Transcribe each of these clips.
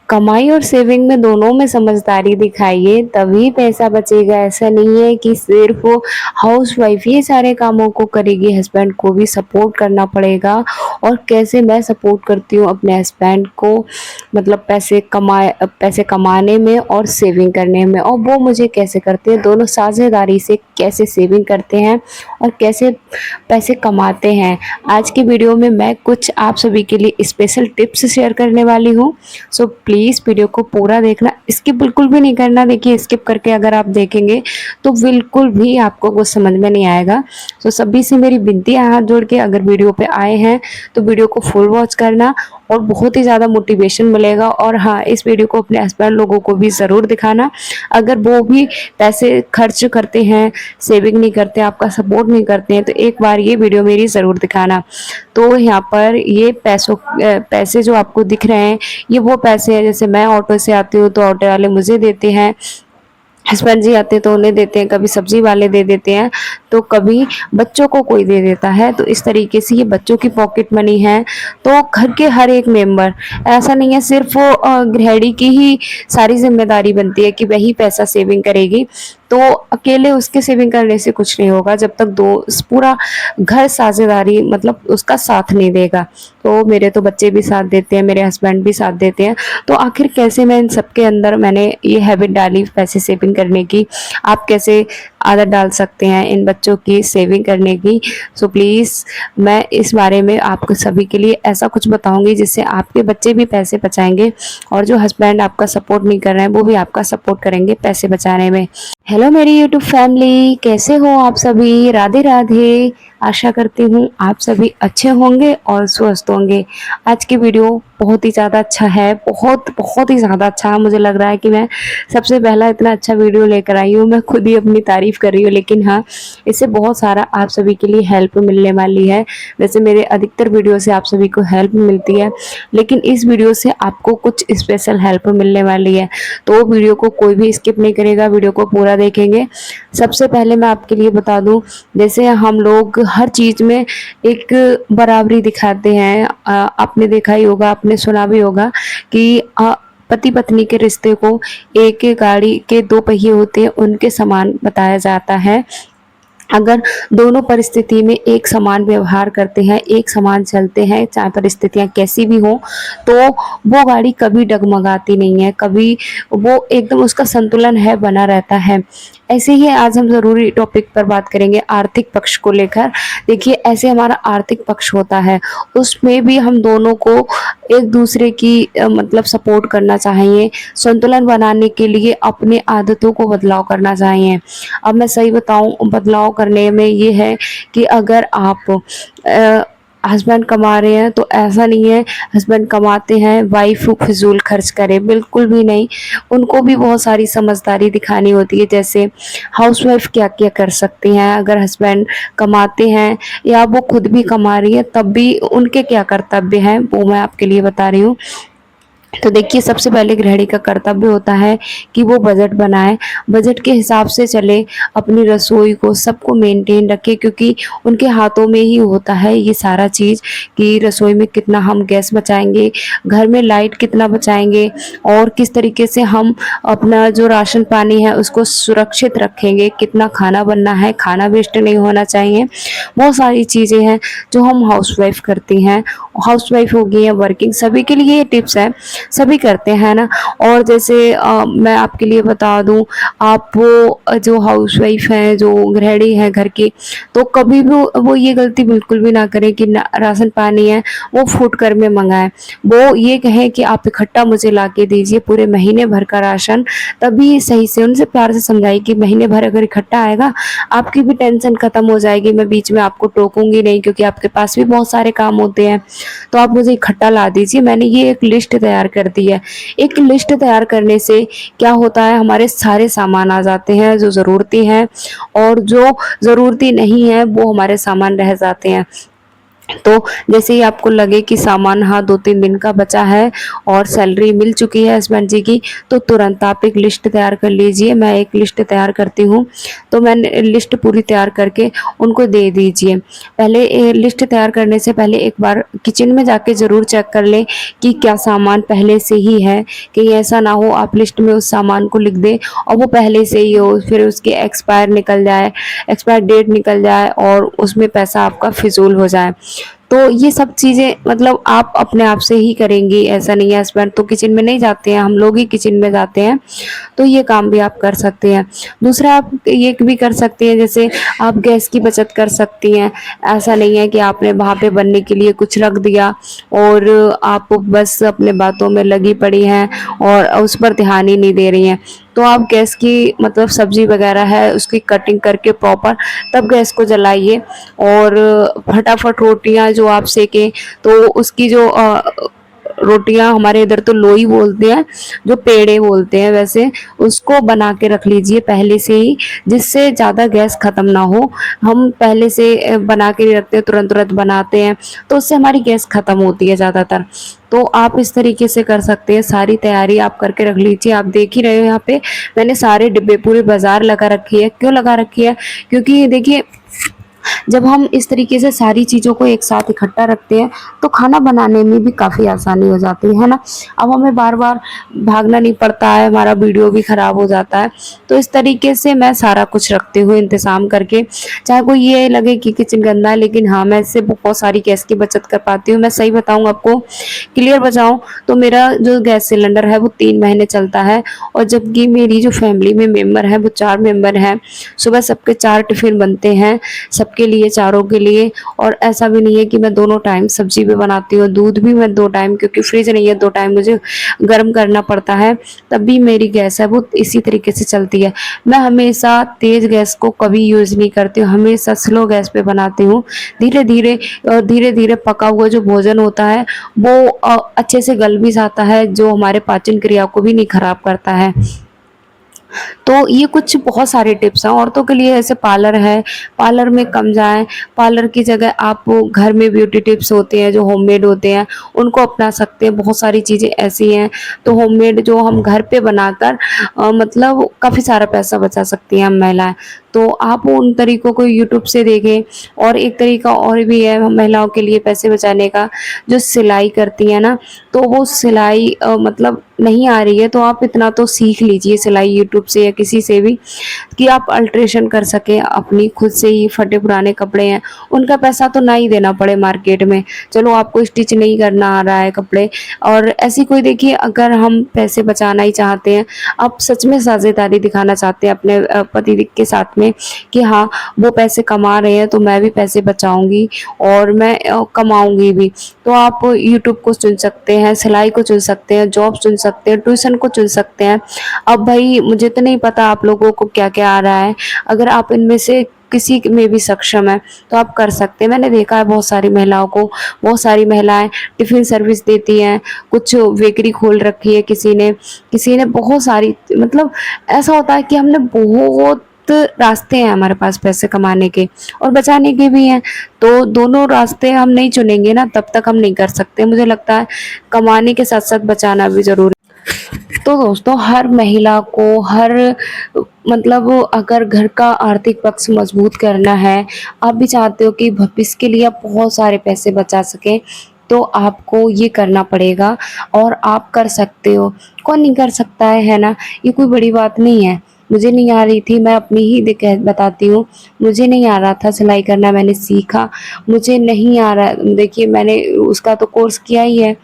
कमाई और सेविंग में दोनों में समझदारी दिखाइए तभी पैसा बचेगा। ऐसा नहीं है कि सिर्फ वो हाउसवाइफ ही सारे कामों को करेगी, हस्बैंड को भी सपोर्ट करना पड़ेगा। और कैसे मैं सपोर्ट करती हूँ अपने हस्बैंड को, मतलब पैसे कमाने में और सेविंग करने में, और वो मुझे कैसे करते हैं, दोनों साझेदारी से कैसे सेविंग करते हैं और कैसे पैसे कमाते हैं। आज की वीडियो में मैं कुछ आप सभी के लिए स्पेशल टिप्स शेयर करने वाली हूँ। सो प्लीज़ वीडियो को पूरा देखना, स्किप बिल्कुल भी नहीं करना। देखिए स्किप करके अगर आप देखेंगे तो बिल्कुल भी आपको कुछ समझ में नहीं आएगा। सो सभी से मेरी विनती है हाथ जोड़ के, अगर वीडियो पे आए हैं तो वीडियो को फुल वॉच करना और बहुत ही ज़्यादा मोटिवेशन मिलेगा। और हाँ, इस वीडियो को अपने हस्बैंड लोगों को भी ज़रूर दिखाना, अगर वो भी पैसे खर्च करते हैं, सेविंग नहीं करते, आपका सपोर्ट नहीं करते हैं, तो एक बार ये वीडियो मेरी ज़रूर दिखाना। तो यहाँ पर ये पैसे जो आपको दिख रहे हैं, ये वो पैसे हैं, जैसे मैं ऑटो से आती हूँ तो ऑटो वाले मुझे देते हैं, हस्बैंड जी आते हैं तो उन्हें देते हैं, कभी सब्जी वाले दे देते हैं, तो कभी बच्चों को कोई दे देता है। तो इस तरीके से ये बच्चों की पॉकेट मनी है। तो घर के हर एक मेंबर, ऐसा नहीं है सिर्फ वो गृहिणी की ही सारी जिम्मेदारी बनती है कि वही पैसा सेविंग करेगी। तो अकेले उसके सेविंग करने से कुछ नहीं होगा जब तक पूरा घर साझेदारी मतलब उसका साथ नहीं देगा। तो मेरे तो बच्चे भी साथ देते हैं, मेरे हस्बैंड भी साथ देते हैं। तो आखिर कैसे मैं इन सबके अंदर मैंने ये हैबिट डाली पैसे सेविंग करने की, आप कैसे आदत डाल सकते हैं इन बच्चों की सेविंग करने की। सो प्लीज़ मैं इस बारे में आपको सभी के लिए ऐसा कुछ बताऊंगी जिससे आपके बच्चे भी पैसे बचाएंगे और जो हस्बैंड आपका सपोर्ट नहीं कर रहे हैं वो भी आपका सपोर्ट करेंगे पैसे बचाने में। हेलो मेरी यूट्यूब फैमिली, कैसे हो आप सभी? राधे राधे। आशा करती हूँ आप सभी अच्छे होंगे और स्वस्थ होंगे। आज की वीडियो बहुत ही ज़्यादा अच्छा है, बहुत बहुत ही ज़्यादा अच्छा है। मुझे लग रहा है कि मैं सबसे पहला इतना अच्छा वीडियो लेकर आई हूँ, मैं खुद ही अपनी तारीफ़ कर रही हूँ। लेकिन हाँ, इससे बहुत सारा आप सभी के लिए हेल्प मिलने वाली है। वैसे मेरे अधिकतर वीडियो से आप सभी को हेल्प मिलती है, लेकिन इस वीडियो से आपको कुछ स्पेशल हेल्प मिलने वाली है। तो वीडियो को कोई भी स्किप नहीं करेगा, वीडियो को पूरा देखेंगे। सबसे पहले मैं आपके लिए बता दूं, जैसे हम लोग हर चीज़ में एक बराबरी दिखाते हैं। आपने देखा ही होगा, आपने सुना भी होगा कि पति पत्नी के रिश्ते को एक गाड़ी के दो पहिए होते हैं उनके समान बताया जाता है। अगर दोनों परिस्थिति में एक समान व्यवहार करते हैं, एक समान चलते हैं, चाहे परिस्थितियां कैसी भी हो, तो वो गाड़ी कभी डगमगाती नहीं है, कभी वो एकदम उसका संतुलन है बना रहता है। ऐसे ही आज हम ज़रूरी टॉपिक पर बात करेंगे आर्थिक पक्ष को लेकर। देखिए ऐसे हमारा आर्थिक पक्ष होता है, उसमें भी हम दोनों को एक दूसरे की मतलब सपोर्ट करना चाहिए। संतुलन बनाने के लिए अपने आदतों को बदलाव करना चाहिए। अब मैं सही बताऊं, बदलाव करने में ये है कि अगर आप हस्बैंड कमा रहे हैं तो ऐसा नहीं है हस्बैंड कमाते हैं वाइफ फिजूल खर्च करे, बिल्कुल भी नहीं। उनको भी बहुत सारी समझदारी दिखानी होती है। जैसे हाउसवाइफ क्या क्या कर सकती हैं, अगर हस्बैंड कमाते हैं या वो खुद भी कमा रही है तब भी उनके क्या कर्तव्य हैं, वो मैं आपके लिए बता रही हूँ। तो देखिए सबसे पहले गृहिणी का कर्तव्य होता है कि वो बजट बनाए, बजट के हिसाब से चले, अपनी रसोई को सबको मेंटेन रखे, क्योंकि उनके हाथों में ही होता है ये सारा चीज़ कि रसोई में कितना हम गैस बचाएंगे, घर में लाइट कितना बचाएंगे, और किस तरीके से हम अपना जो राशन पानी है उसको सुरक्षित रखेंगे, कितना खाना बनना है, खाना वेस्ट नहीं होना चाहिए। बहुत सारी चीज़ें हैं जो हम हाउसवाइफ करती हैं, हाउसवाइफ होगी या वर्किंग, सभी के लिए ये टिप्स है, सभी करते हैं ना। और जैसे मैं आपके लिए बता दूं, आप वो जो हाउसवाइफ है, जो गृहिणी है घर की, तो कभी भी वो ये गलती बिल्कुल भी ना करें कि राशन पानी है वो फूट कर में मंगाएं। वो ये कहें कि आप इकट्ठा मुझे ला के दीजिए पूरे महीने भर का राशन, तभी सही से उनसे प्यार से समझाइए कि महीने भर अगर इकट्ठा आएगा आपकी भी टेंशन खत्म हो जाएगी, मैं बीच में आपको टोकूंगी नहीं, क्योंकि आपके पास भी बहुत सारे काम होते हैं, तो आप मुझे इकट्ठा ला दीजिए। मैंने ये एक लिस्ट तैयार कर दी है। एक लिस्ट तैयार करने से क्या होता है, हमारे सारे सामान आ जाते हैं जो ज़रूरती हैं, और जो ज़रूरती नहीं है वो हमारे सामान रह जाते हैं। तो जैसे ही आपको लगे कि सामान हाँ 2-3 दिन का बचा है और सैलरी मिल चुकी है हस्बैंड जी की, तो तुरंत आप एक लिस्ट तैयार कर लीजिए। मैं एक लिस्ट तैयार करती हूँ, तो मैंने लिस्ट पूरी तैयार करके उनको दे दीजिए। पहले लिस्ट तैयार करने से पहले एक बार किचन में जाके ज़रूर चेक कर लें कि क्या सामान पहले से ही है। कहीं ऐसा ना हो आप लिस्ट में उस सामान को लिख दें और वो पहले से ही हो, फिर उसकी एक्सपायर डेट निकल जाए और उसमें पैसा आपका फिजूल हो जाए। तो ये सब चीज़ें मतलब आप अपने आप से ही करेंगी, ऐसा नहीं है। हस्बैंड तो किचन में नहीं जाते हैं, हम लोग ही किचन में जाते हैं। तो ये काम भी आप कर सकते हैं। दूसरा आप ये भी कर सकती हैं, जैसे आप गैस की बचत कर सकती हैं। ऐसा नहीं है कि आपने वहाँ पे बनने के लिए कुछ रख दिया और आप बस अपने बातों में लगी पड़ी हैं और उस पर ध्यान ही नहीं दे रही हैं। तो आप गैस की मतलब सब्जी वगैरह है उसकी कटिंग करके प्रॉपर तब गैस को जलाइए और फटाफट रोटियां जो आप सेकें, तो उसकी जो रोटियां हमारे इधर तो लोई बोलते हैं, जो पेड़े बोलते हैं वैसे, उसको बना के रख लीजिए पहले से ही, जिससे ज़्यादा गैस ख़त्म ना हो। हम पहले से बना के नहीं रखते हैं, तुरंत तुरंत बनाते हैं, तो उससे हमारी गैस ख़त्म होती है ज़्यादातर। तो आप इस तरीके से कर सकते हैं, सारी तैयारी आप करके रख लीजिए। आप देख ही रहे हो यहाँ पे मैंने सारे डिब्बे पूरे बाजार लगा रखी है। क्यों लगा रखी है? क्योंकि देखिए जब हम इस तरीके से सारी चीज़ों को एक साथ इकट्ठा रखते हैं तो खाना बनाने में भी काफ़ी आसानी हो जाती है ना। अब हमें बार बार भागना नहीं पड़ता है, हमारा वीडियो भी ख़राब हो जाता है। तो इस तरीके से मैं सारा कुछ रखती हूँ इंतज़ाम करके। चाहे कोई ये लगे कि किचन गंदा है, लेकिन हाँ मैं इससे बहुत सारी गैस की बचत कर पाती हूँ। मैं सही बताऊँ आपको, क्लियर बताऊँ तो मेरा जो गैस सिलेंडर है वो 3 महीने चलता है, और जबकि मेरी जो फैमिली में मेंबर हैं वो 4 मेंबर हैं। सुबह सबके 4 टिफ़िन बनते हैं, सबके लिए, चारों के लिए। और ऐसा भी नहीं है कि मैं दोनों टाइम सब्जी भी बनाती हूँ, दूध भी मैं 2 टाइम, क्योंकि फ्रिज नहीं है 2 टाइम मुझे गर्म करना पड़ता है, तब भी मेरी गैस है वो इसी तरीके से चलती है। मैं हमेशा तेज़ गैस को कभी यूज़ नहीं करती हूँ, हमेशा स्लो गैस पे बनाती हूँ। धीरे धीरे और धीरे धीरे पका हुआ जो भोजन होता है वो अच्छे से गल भी जाता है, जो हमारे पाचन क्रिया को भी नहीं खराब करता है। तो ये कुछ बहुत सारे टिप्स हैं औरतों के लिए। जैसे पार्लर है, पार्लर में कम जाएँ, पार्लर की जगह आप घर में ब्यूटी टिप्स होते हैं जो होममेड होते हैं, उनको अपना सकते हैं। बहुत सारी चीज़ें ऐसी हैं तो होममेड जो हम घर पे बनाकर मतलब काफ़ी सारा पैसा बचा सकती हैं हम महिलाएँ। तो आप उन तरीकों को यूट्यूब से देखें। और एक तरीका और भी है महिलाओं के लिए पैसे बचाने का, जो सिलाई करती हैं ना, तो वो सिलाई मतलब नहीं आ रही है तो आप इतना तो सीख लीजिए सिलाई यूट्यूब से या किसी से भी, कि आप अल्ट्रेशन कर सकें अपनी खुद से ही। फटे पुराने कपड़े हैं उनका पैसा तो ना ही देना पड़े मार्केट में, चलो आपको स्टिच नहीं करना आ रहा है कपड़े। और ऐसी कोई देखिए, अगर हम पैसे बचाना ही चाहते हैं, आप सच में साझेदारी दिखाना चाहते हैं अपने पति के साथ में कि हाँ वो पैसे कमा रहे हैं तो मैं भी पैसे बचाऊंगी और मैं कमाऊंगी भी, तो आप यूट्यूब को चुन सकते हैं, सिलाई को चुन सकते हैं, जॉब चुन सकते हैं, ट्यूशन को चुन सकते हैं। अब भाई मुझे तो नहीं पता आप लोगों को क्या क्या आ रहा है, अगर आप इनमें से किसी में भी सक्षम है तो आप कर सकते हैं। मैंने देखा है बहुत सारी महिलाओं को, बहुत सारी महिलाएं टिफ़िन सर्विस देती हैं, कुछ बेकरी खोल रखी है किसी ने बहुत सारी, मतलब ऐसा होता है कि हमने बहुत रास्ते हैं हमारे पास पैसे कमाने के और बचाने के भी हैं। तो दोनों रास्ते हम नहीं चुनेंगे ना तब तक हम नहीं कर सकते। मुझे लगता है कमाने के साथ साथ बचाना भी ज़रूरी। तो दोस्तों हर महिला को हर मतलब अगर घर का आर्थिक पक्ष मजबूत करना है, आप भी चाहते हो कि भविष्य के लिए आप बहुत सारे पैसे बचा सकें, तो आपको ये करना पड़ेगा और आप कर सकते हो। कौन नहीं कर सकता है ना? ये कोई बड़ी बात नहीं है। मुझे नहीं आ रही थी, मैं अपनी ही बताती हूँ। मुझे नहीं आ रहा था सिलाई करना, मैंने सीखा। मुझे नहीं आ रहा, देखिए मैंने उसका तो कोर्स किया ही है,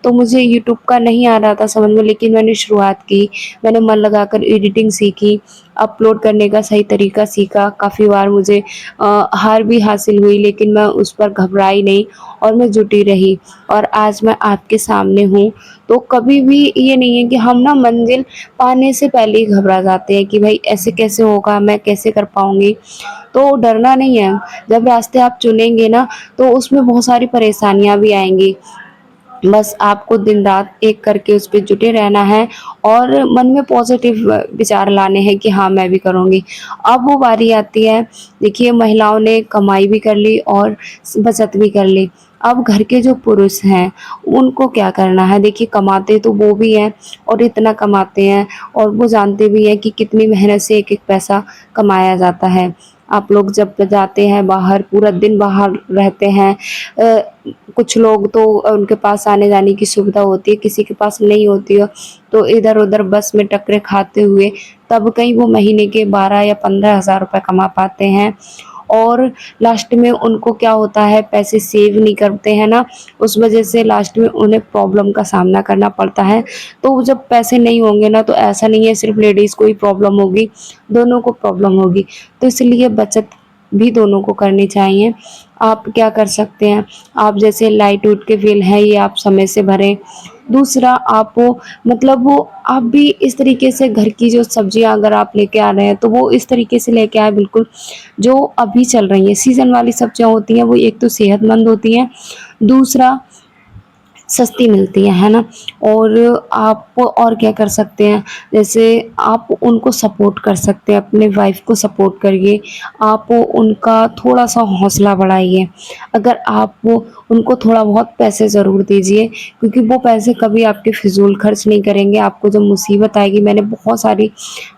तो मुझे यूट्यूब का नहीं आ रहा था समझ में, लेकिन मैंने शुरुआत की। मैंने मन लगाकर एडिटिंग सीखी, अपलोड करने का सही तरीका सीखा। काफ़ी बार मुझे हार भी हासिल हुई, लेकिन मैं उस पर घबराई नहीं और मैं जुटी रही और आज मैं आपके सामने हूँ। तो कभी भी ये नहीं है कि हम ना मंजिल पाने से पहले ही घबरा जाते हैं कि भाई ऐसे कैसे होगा, मैं कैसे कर पाऊँगी। तो डरना नहीं है, जब रास्ते आप चुनेंगे ना तो उसमें बहुत सारी परेशानियाँ भी आएँगी। बस आपको दिन-रात एक करके उस पे जुटे रहना है और मन में पॉज़िटिव विचार लाने हैं कि हाँ, मैं भी करूँगी। अब वो बारी आती है, देखिए महिलाओं ने कमाई भी कर ली और बचत भी कर ली। अब घर के जो पुरुष हैं, उनको क्या करना है? देखिए कमाते तो वो भी हैं और इतना कमाते हैं और वो जानते भी हैं कि कितनी मेहनत से एक-एक पैसा कमाया जाता है। आप लोग जब जाते हैं बाहर, पूरा दिन बाहर रहते हैं, कुछ लोग तो उनके पास आने-जाने की सुविधा होती है, किसी के पास नहीं होती है, तो इधर-उधर बस में टक्करे खाते हुए तब कहीं वो महीने के 12 या 15,000 रुपए कमा पाते हैं और लास्ट में उनको क्या होता है, पैसे सेव नहीं करते हैं ना, उस वजह से लास्ट में उन्हें प्रॉब्लम का सामना करना पड़ता है। तो जब पैसे नहीं होंगे ना, तो ऐसा नहीं है सिर्फ़ लेडीज़ को ही प्रॉब्लम होगी, दोनों को प्रॉब्लम होगी। तो इसलिए बचत भी दोनों को करनी चाहिए। आप क्या कर सकते हैं, आप जैसे लाइट-उट के बिल हैं ये आप समय से भरें। दूसरा आप मतलब वो आप भी इस तरीके से घर की जो सब्जियाँ अगर आप लेके आ रहे हैं, तो वो इस तरीके से लेके आएँ बिल्कुल जो अभी चल रही हैं। सीज़न वाली सब्जियाँ होती हैं वो एक तो सेहतमंद होती हैं, दूसरा सस्ती मिलती है ना? और आप और क्या कर सकते हैं, जैसे आप उनको सपोर्ट कर सकते हैं, अपने वाइफ़ को सपोर्ट करिए, आप उनका थोड़ा-सा हौसला बढ़ाइए। अगर आप उनको थोड़ा बहुत पैसे ज़रूर दीजिए क्योंकि वो पैसे कभी आपके फ़िज़ूल खर्च नहीं करेंगे, आपको जब मुसीबत आएगी मैंने बहुत सारी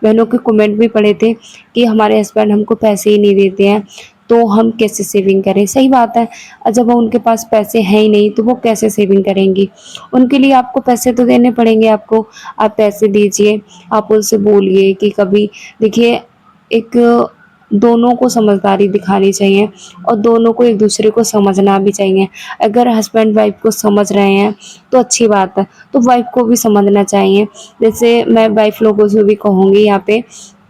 बहनों के कमेंट भी पढ़े थे कि हमारे हस्बैंड हमको पैसे ही नहीं देते हैं, तो हम कैसे सेविंग करें? सही बात है, जब उनके पास पैसे हैं ही नहीं तो वो कैसे सेविंग करेंगी? उनके लिए आपको पैसे तो देने पड़ेंगे आपको, आप पैसे दीजिए, आप उनसे बोलिए कि कभी देखिए एक दोनों को समझदारी दिखानी चाहिए और दोनों को एक-दूसरे को समझना भी चाहिए। अगर हस्बैंड वाइफ़ को समझ रहे हैं तो अच्छी बात है, तो वाइफ़ को भी समझना चाहिए। जैसे मैं वाइफ़ लोगों से भी कहूँगी यहाँ पे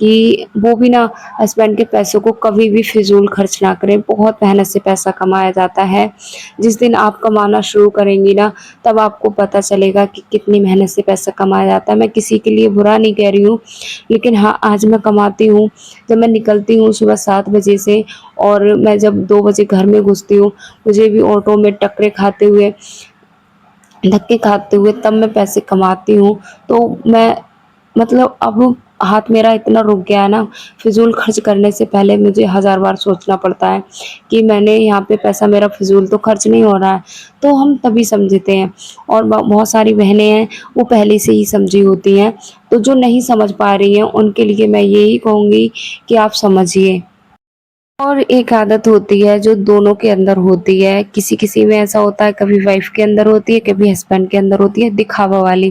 कि वो भी ना हस्बैंड के पैसों को कभी भी फ़िज़ूल खर्च ना करें, बहुत मेहनत से पैसा कमाया जाता है। जिस दिन आप कमाना शुरू करेंगी ना, तब आपको पता चलेगा कि कितनी मेहनत से पैसा कमाया जाता है। मैं किसी के लिए बुरा नहीं कह रही हूँ, लेकिन हाँ, आज मैं कमाती हूँ, जब मैं निकलती हूँ सुबह 7 बजे से और मैं जब 2 बजे घर में घुसती हूँ, मुझे भी ऑटो में टक्करे खाते हुए, धक्के खाते हुए तब मैं पैसे कमाती हूँ। तो मैं मतलब अब हाथ मेरा इतना रुक गया है ना, फ़िज़ूल खर्च करने से पहले मुझे हज़ार बार सोचना पड़ता है कि मैंने यहाँ पे पैसा मेरा फ़िज़ूल तो खर्च नहीं हो रहा है। तो हम तभी समझते हैं और बहुत सारी बहनें हैं, वो पहले से ही समझी होती हैं। तो जो नहीं समझ पा रही हैं, उनके लिए मैं यही कहूँगी कि आप समझिए। और एक आदत होती है जो दोनों के अंदर होती है, किसी-किसी में ऐसा होता है, कभी वाइफ़ के अंदर होती है, कभी हस्बैंड के अंदर होती है, दिखावा वाली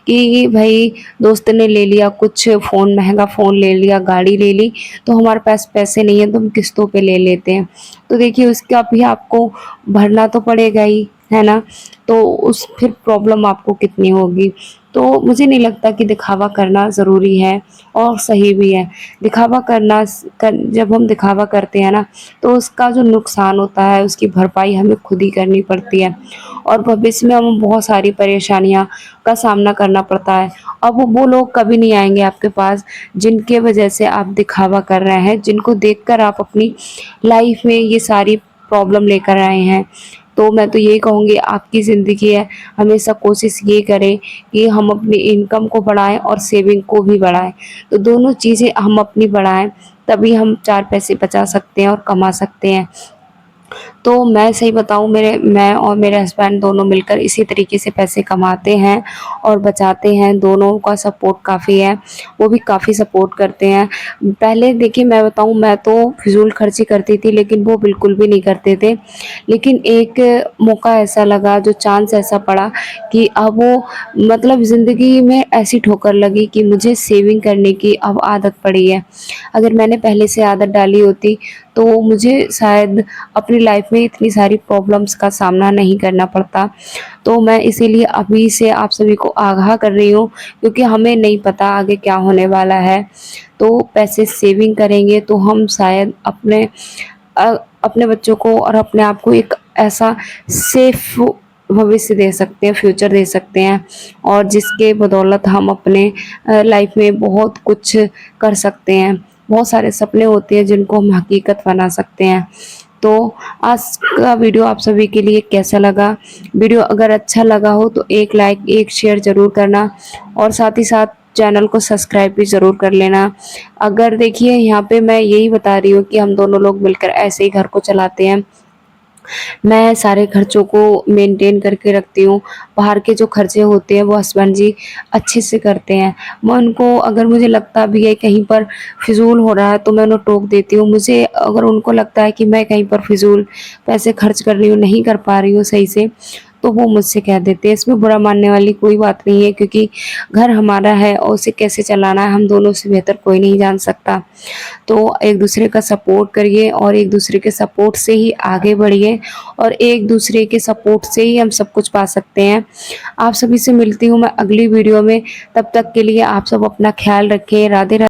कि भई दोस्त ने ले लिया कुछ फ़ोन, महँगा फ़ोन ले लिया, गाड़ी ले ली, तो हमारे पास पैसे नहीं है तो हम किस्तों पे ले लेते हैं। तो देखिए उसका भी आपको भरना तो पड़ेगा ही, है ना? तो उस फिर प्रॉब्लम आपको कितनी होगी। तो मुझे नहीं लगता कि दिखावा करना ज़रूरी है और सही भी है। दिखावा करना जब हम दिखावा करते हैं ना, तो उसका जो नुकसान होता है, उसकी भरपाई हमें खुद ही करनी पड़ती है और भविष्य में हमें बहुत सारी परेशानियाँ का सामना करना पड़ता है। अब वो लोग कभी नहीं आएँगे आपके पास, जिनके वजह से आप दिखावा कर रहे हैं, जिनको देखकर आप अपनी लाइफ़ में ये सारी प्रॉब्लम लेकर आए हैं। तो मैं तो यही कहूँगी आपकी ज़िंदगी है, हमेशा कोशिश ये करें कि हम अपनी इनकम को बढ़ाएँ और सेविंग को भी बढ़ाएँ। तो दोनों चीज़ें हम अपनी बढ़ाएँ, तभी हम 4 पैसे बचा सकते हैं और कमा सकते हैं। तो मैं सही बताऊँ, मैं और मेरे हस्बैंड दोनों मिलकर इसी तरीके से पैसे कमाते हैं और बचाते हैं, दोनों का सपोर्ट काफ़ी है, वो भी काफ़ी सपोर्ट करते हैं। पहले देखिए मैं बताऊँ, मैं तो फ़िज़ूल खर्ची करती थी लेकिन वो बिल्कुल भी नहीं करते थे। लेकिन एक मौका ऐसा लगा, जो चांस ऐसा पड़ा कि अब वो मतलब ज़िंदगी में ऐसी ठोकर लगी कि मुझे सेविंग करने की अब आदत पड़ी है। अगर मैंने पहले से आदत डाली होती तो मुझे शायद अपनी लाइफ में इतनी सारी प्रॉब्लम्स का सामना नहीं करना पड़ता। तो मैं इसीलिए अभी से आप सभी को आगाह कर रही हूँ क्योंकि हमें नहीं पता आगे क्या होने वाला है। तो पैसे सेविंग करेंगे तो हम शायद अपने बच्चों को और अपने आप को एक ऐसा सेफ भविष्य दे सकते हैं, फ्यूचर दे सकते हैं और जिसके बदौलत हम अपने लाइफ में बहुत कुछ कर सकते हैं। बहुत सारे सपने होते हैं जिनको हम हकीकत बना सकते हैं। तो आज का वीडियो आप सभी के लिए कैसा लगा? वीडियो अगर अच्छा लगा हो तो एक लाइक, एक शेयर ज़रूर करना और साथ ही साथ चैनल को सब्सक्राइब भी ज़रूर कर लेना। अगर देखिए यहाँ पे मैं यही बता रही हूँ कि हम दोनों लोग मिलकर ऐसे ही घर को चलाते हैं। मैं सारे खर्चों को मेंटेन करके रखती हूँ। बाहर के जो खर्चे होते हैं वो हस्बैंड जी अच्छे से करते हैं। मैं उनको अगर मुझे लगता भी है कहीं पर फ़िज़ूल हो रहा है तो मैं उन्हें टोक देती हूँ। मुझे अगर उनको लगता है कि मैं कहीं पर फ़िज़ूल पैसे खर्च कर रही हूँ, नहीं कर पा रही हूँ सही से, तो वो मुझसे कह देते हैं। इसमें बुरा मानने वाली कोई बात नहीं है, क्योंकि घर हमारा है और उसे कैसे चलाना है हम दोनों से बेहतर कोई नहीं जान सकता। तो एक दूसरे का सपोर्ट करिए और एक दूसरे के सपोर्ट से ही आगे बढ़िए और एक दूसरे के सपोर्ट से ही हम सब कुछ पा सकते हैं। आप सभी से मिलती हूँ मैं अगली वीडियो में, तब तक के लिए आप सब अपना ख्याल रखें। राधे राधे।